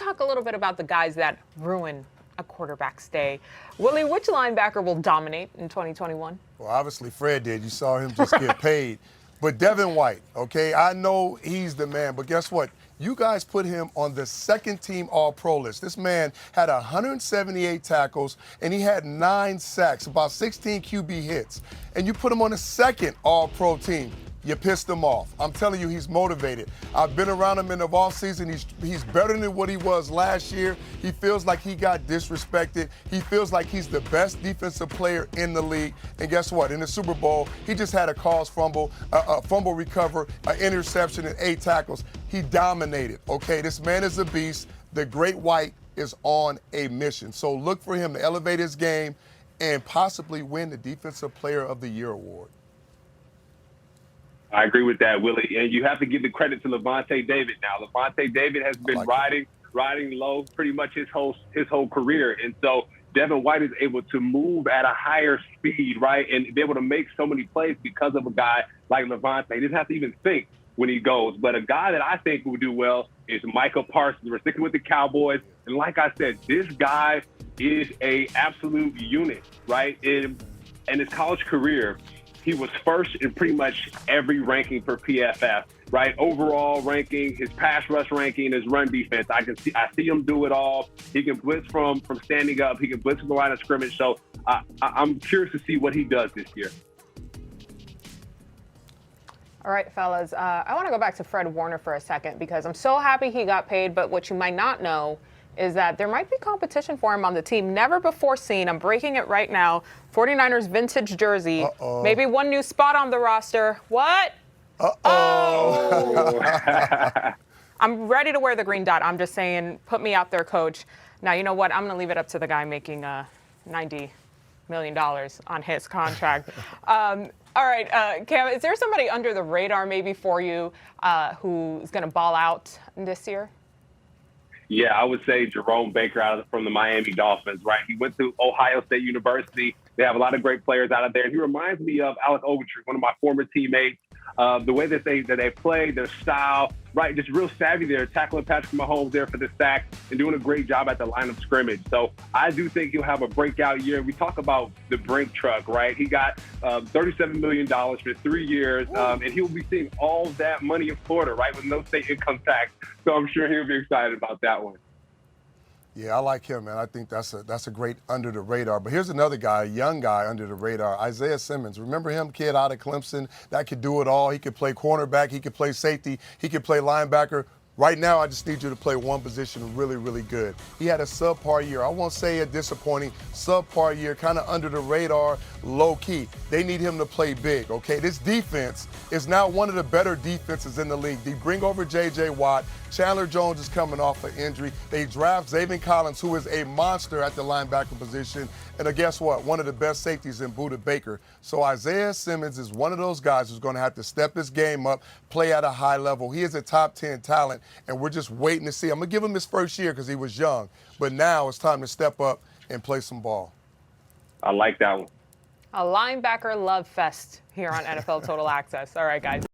talk a little bit about the guys that ruin a quarterback's day. Willie, which linebacker will dominate in 2021? Well, obviously Fred did. You saw him just get paid. But Devin White, okay, I know he's the man, but guess what? You guys put him on the second-team All-Pro list. This man had 178 tackles, and he had 9 sacks, about 16 QB hits. And you put him on the second All-Pro team. You pissed him off. I'm telling you, he's motivated. I've been around him in the offseason. He's better than what he was last year. He feels like he got disrespected. He feels like he's the best defensive player in the league. And guess what? In the Super Bowl, he just had a caused fumble, a fumble recover, an interception, and 8 tackles. He dominated, okay? This man is a beast. The great White is on a mission. So look for him to elevate his game and possibly win the Defensive Player of the Year award. I agree with that, Willie. And you have to give the credit to Levante David now. Levante David has been riding low pretty much his whole career. And so Devin White is able to move at a higher speed, right, and be able to make so many plays because of a guy like Levante. He doesn't have to even think when he goes. But a guy that I think will do well is Micah Parsons. We're sticking with the Cowboys. And like I said, this guy is a absolute unit, right? In his college career, he was first in pretty much every ranking for PFF, right? Overall ranking, his pass rush ranking, his run defense. I see him do it all. He can blitz from standing up. He can blitz from the line of scrimmage. So I'm curious to see what he does this year. All right, fellas, I want to go back to Fred Warner for a second because I'm so happy he got paid, but what you might not know is that there might be competition for him on the team. Never before seen. I'm breaking it right now. 49ers vintage jersey. Uh-oh. Maybe one new spot on the roster. What? Uh-oh. I'm ready to wear the green dot. I'm just saying, put me out there, coach. Now, you know what? I'm going to leave it up to the guy making $90 million on his contract. All right, Cam, is there somebody under the radar maybe for you who's going to ball out this year? Yeah, I would say Jerome Baker from the Miami Dolphins, right? He went to Ohio State University. They have a lot of great players out of there. And he reminds me of Alec Ogletree, one of my former teammates. The way that they play, their style, right? Just real savvy there, tackling Patrick Mahomes there for the sack and doing a great job at the line of scrimmage. So I do think he'll have a breakout year. We talk about the Brink truck, right? He got $37 million for 3 years, and he'll be seeing all that money in Florida, right, with no state income tax. So I'm sure he'll be excited about that one. Yeah, I like him, man. I think that's a great under the radar. But here's another guy, a young guy under the radar, Isaiah Simmons. Remember him, kid out of Clemson that could do it all. He could play cornerback. He could play safety. He could play linebacker. Right now, I just need you to play one position really, really good. He had a subpar year. I won't say a disappointing, subpar year, kind of under the radar, low key. They need him to play big, okay? This defense is now one of the better defenses in the league. They bring over J.J. Watt. Chandler Jones is coming off an injury. They draft Zaven Collins, who is a monster at the linebacker position. And guess what? One of the best safeties in Budda Baker. So Isaiah Simmons is one of those guys who's going to have to step his game up, play at a high level. He is a top 10 talent, and we're just waiting to see. I'm going to give him his first year because he was young. But now it's time to step up and play some ball. I like that one. A linebacker love fest here on NFL Total Access. All right, guys.